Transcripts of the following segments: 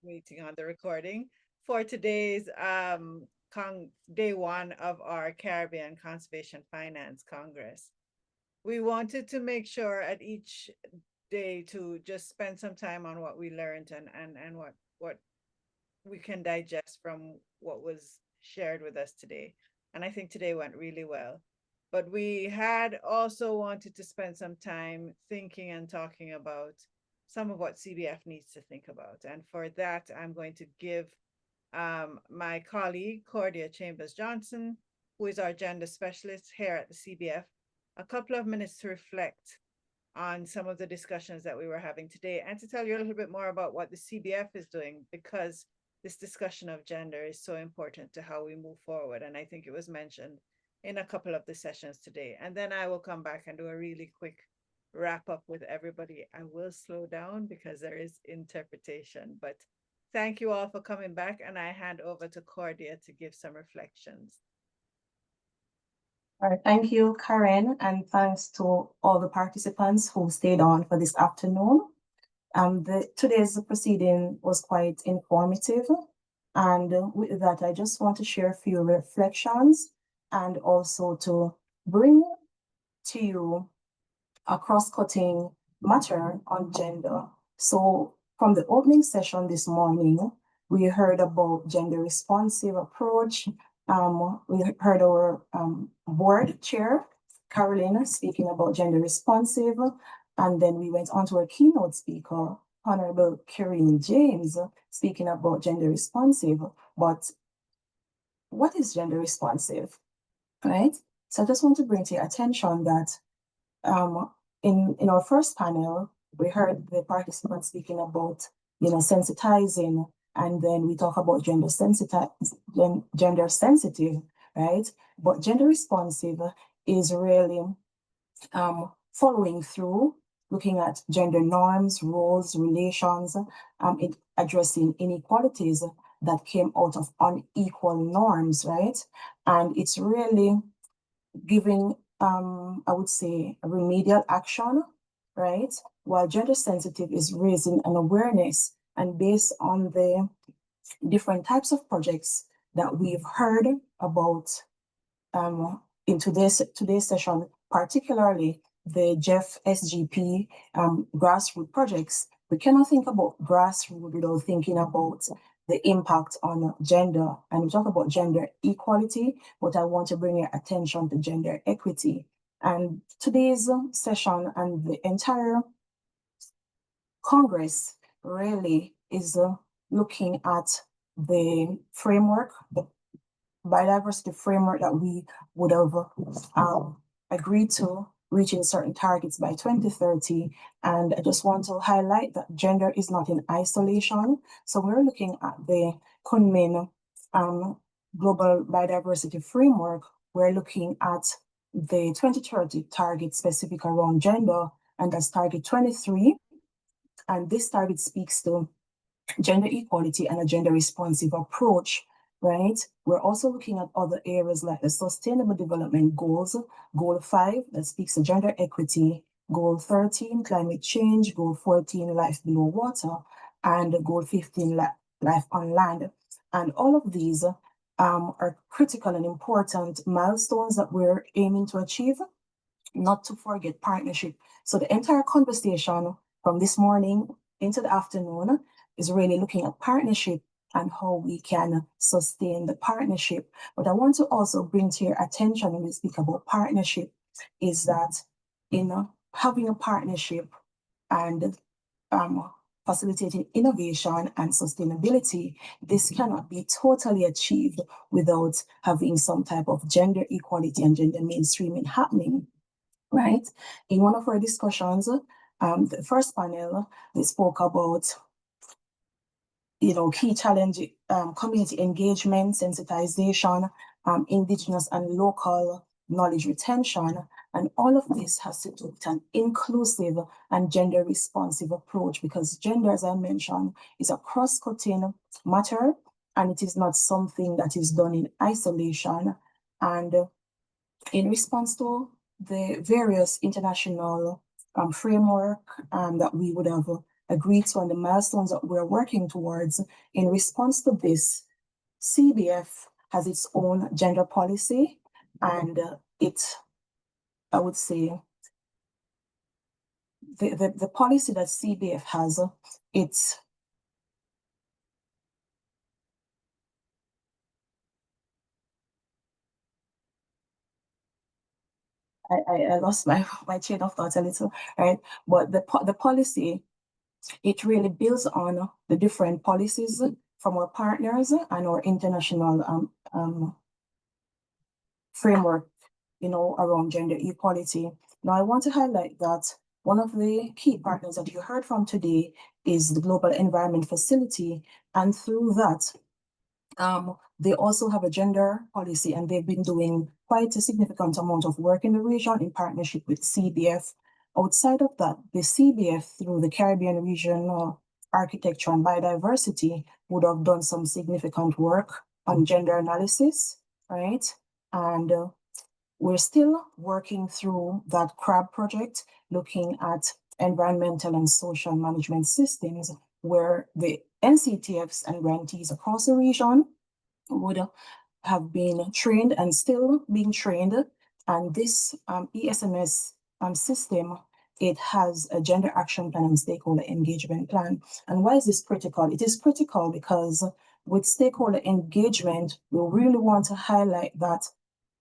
waiting on the recording for today's day one of our Caribbean Conservation Finance Congress. We wanted to make sure at each day to just spend some time on what we learned and what we can digest from what was shared with us today. And I think today went really well. But we had also wanted to spend some time thinking and talking about some of what CBF needs to think about. And for that, I'm going to give my colleague, Cordia Chambers Johnson, who is our gender specialist here at the CBF, a couple of minutes to reflect on some of the discussions that we were having today and to tell you a little bit more about what the CBF is doing, because this discussion of gender is so important to how we move forward. And I think it was mentioned in a couple of the sessions today. And then I will come back and do a really quick wrap up with everybody. I will slow down because there is interpretation, but thank you all for coming back. And I hand over to Cordia to give some reflections. All right, thank you, Karen, and thanks to all the participants who stayed on for this afternoon. Today's proceeding was quite informative, and with that, I just want to share a few reflections and also to bring to you a cross-cutting matter on gender. So from the opening session this morning, we heard about gender responsive approach. We heard our board chair, Carolyn, speaking about gender responsive. And then we went on to our keynote speaker, Honorable Karen James, speaking about gender responsive. But what is gender responsive, right? So I just want to bring to your attention that in our first panel, we heard the participants speaking about, sensitizing, and then we talk about gender sensitive, right? But gender responsive is really following through, looking at gender norms, roles, relations, addressing inequalities that came out of unequal norms, right? And it's really giving, I would say, a remedial action, right? While gender sensitive is raising an awareness, and based on the different types of projects that we've heard about in today's session, particularly the Jeff SGP grassroots projects, we cannot think about grassroots without thinking about the impact on gender. And we talk about gender equality, but I want to bring your attention to gender equity. And today's session and the entire Congress really is looking at the framework, the biodiversity framework that we would have agreed to reaching certain targets by 2030. And I just want to highlight that gender is not in isolation. So we're looking at the Kunming Global Biodiversity Framework. We're looking at the 2030 target specific around gender, and that's target 23. And this target speaks to gender equality and a gender responsive approach, right? We're also looking at other areas like the Sustainable Development Goals, Goal 5, that speaks to gender equity, Goal 13, climate change, Goal 14, life below water, and Goal 15, life on land. And all of these are critical and important milestones that we're aiming to achieve, not to forget partnership. So the entire conversation from this morning into the afternoon is really looking at partnership and how we can sustain the partnership. But I want to also bring to your attention when we speak about partnership is that having a partnership and facilitating innovation and sustainability, this cannot be totally achieved without having some type of gender equality and gender mainstreaming happening, right? In one of our discussions, the first panel, we spoke about key challenge, community engagement, sensitization, indigenous and local knowledge retention. And all of this has to do with an inclusive and gender responsive approach, because gender, as I mentioned, is a cross-cutting matter, and it is not something that is done in isolation. And in response to the various international framework that we would have agreed to and the milestones that we're working towards. In response to this, CBF has its own gender policy, and I would say, the policy that CBF has, it's I lost my chain of thought a little, right? But the policy, it really builds on the different policies from our partners and our international framework, around gender equality. Now, I want to highlight that one of the key partners that you heard from today is the Global Environment Facility, and through that, they also have a gender policy, and they've been doing quite a significant amount of work in the region in partnership with CBF. Outside of that, the CBF, through the Caribbean Regional Architecture and Biodiversity, would have done some significant work on gender analysis, right? And we're still working through that CRAB project, looking at environmental and social management systems, where the NCTFs and grantees across the region would have been trained and still being trained. And this ESMS system, it has a gender action plan and stakeholder engagement plan. And why is this critical? It is critical because with stakeholder engagement, we really want to highlight that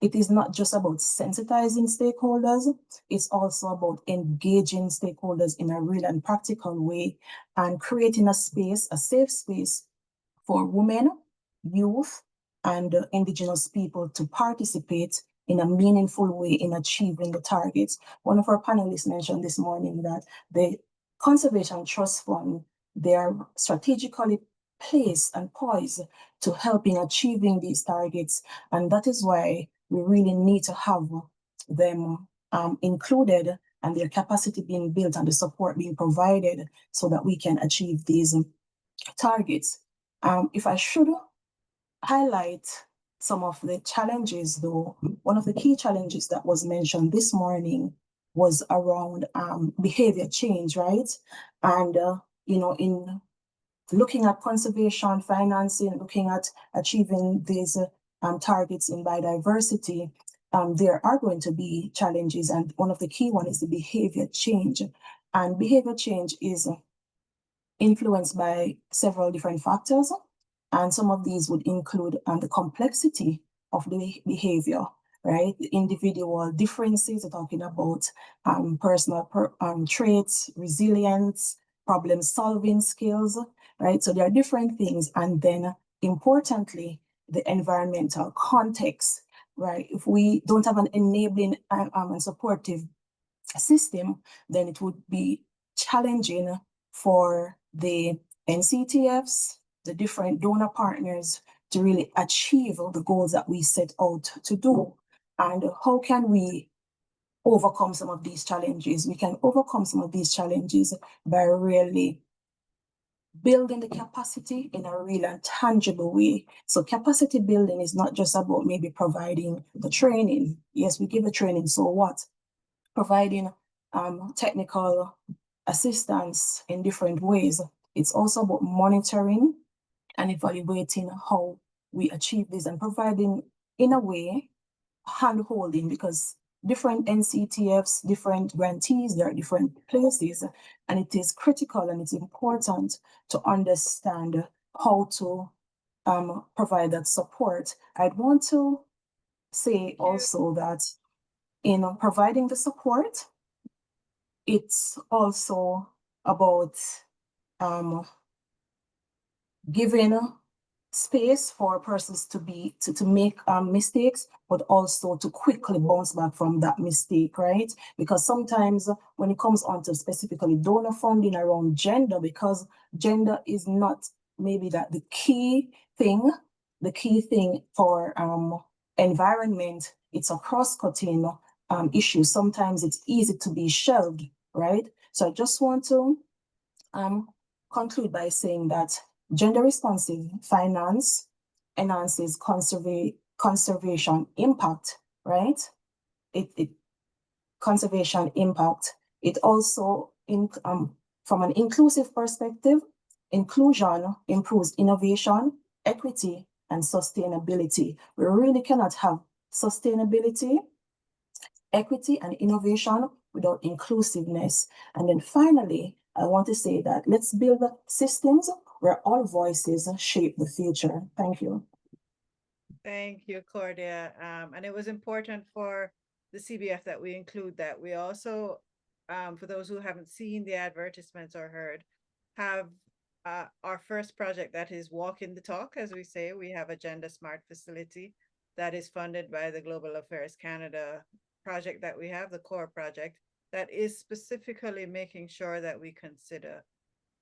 it is not just about sensitizing stakeholders, it's also about engaging stakeholders in a real and practical way and creating a space, a safe space for women, youth, and indigenous people to participate in a meaningful way in achieving the targets. One of our panelists mentioned this morning that the Conservation Trust Fund, they are strategically placed and poised to help in achieving these targets. And that is why we really need to have them included and their capacity being built and the support being provided so that we can achieve these targets. If I should highlight some of the challenges, though, one of the key challenges that was mentioned this morning was around behavior change, right? And, in looking at conservation, financing, looking at achieving these targets in biodiversity, there are going to be challenges. And one of the key ones is the behavior change. And behavior change is influenced by several different factors. And some of these would include the complexity of the behavior, right? The individual differences, we're talking about personal traits, resilience, problem-solving skills, right? So there are different things. And then importantly, the environmental context, right? If we don't have an enabling and supportive system, then it would be challenging for the NCTFs, the different donor partners, to really achieve the goals that we set out to do. And how can we overcome some of these challenges? We can overcome some of these challenges by really building the capacity in a real and tangible way. So capacity building is not just about maybe providing the training. Yes, we give the training, so what? Providing technical assistance in different ways. It's also about monitoring and evaluating how we achieve this and providing, in a way, hand-holding, because different NCTFs, different grantees, there are different places, and it is critical and it's important to understand how to provide that support. I'd want to say also that in providing the support, it's also about giving space for persons to make mistakes, but also to quickly bounce back from that mistake, right? Because sometimes when it comes on to specifically donor funding around gender, because gender is not maybe that the key thing for environment, it's a cross-cutting issue. Sometimes it's easy to be shelved, right? So I just want to conclude by saying that gender responsive finance enhances conservation impact, right? Conservation impact. It also From an inclusive perspective, inclusion improves innovation, equity, and sustainability. We really cannot have sustainability, equity, and innovation without inclusiveness. And then finally, I want to say that let's build systems where all voices shape the future. Thank you. Thank you, Cordia. And it was important for the CBF that we include that. We also, for those who haven't seen the advertisements or heard, have our first project that is walking the talk, as we say. We have a Gender Smart facility that is funded by the Global Affairs Canada project that we have, the core project, that is specifically making sure that we consider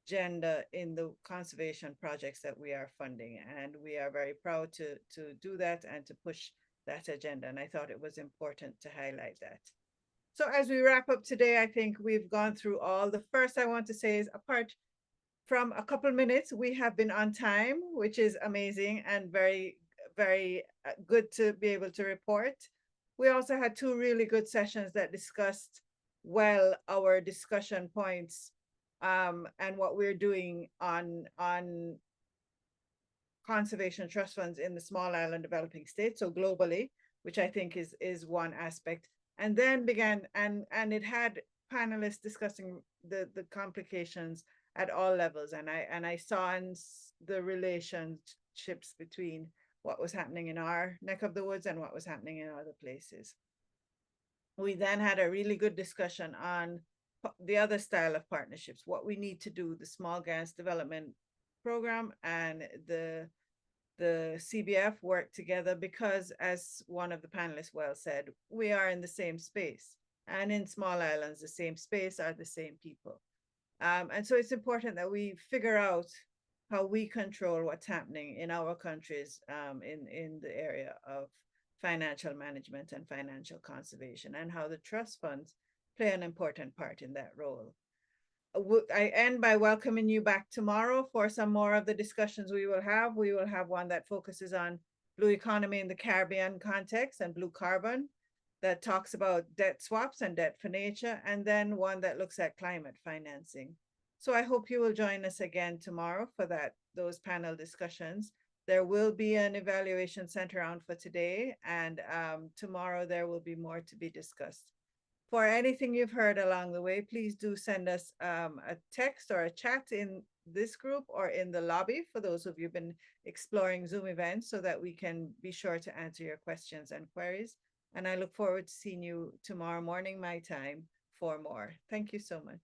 gender in the conservation projects that we are funding. And we are very proud to do that and to push that agenda. And I thought it was important to highlight that. So as we wrap up today, I think we've gone through all. The first I want to say is, apart from a couple minutes, we have been on time, which is amazing and very, very good to be able to report. We also had two really good sessions that discussed well our discussion points and what we're doing on conservation trust funds in the small island developing states, so globally, which I think is one aspect. And then began, and it had panelists discussing the complications at all levels, and I saw in the relationships between what was happening in our neck of the woods and what was happening in other places. We then had a really good discussion on the other style of partnerships, what we need to do, the Small Grants Development Program and the CBF work together, because as one of the panelists well said, we are in the same space, and in small islands, the same space are the same people. And so it's important that we figure out how we control what's happening in our countries in the area of financial management and financial conservation, and how the trust funds play an important part in that role. I end by welcoming you back tomorrow for some more of the discussions we will have. We will have one that focuses on blue economy in the Caribbean context and blue carbon, that talks about debt swaps and debt for nature, and then one that looks at climate financing. So I hope you will join us again tomorrow for those panel discussions. There will be an evaluation sent around for today, and tomorrow there will be more to be discussed. For anything you've heard along the way, please do send us a text or a chat in this group or in the lobby for those of you who've been exploring Zoom events, so that we can be sure to answer your questions and queries. And I look forward to seeing you tomorrow morning, my time, for more. Thank you so much.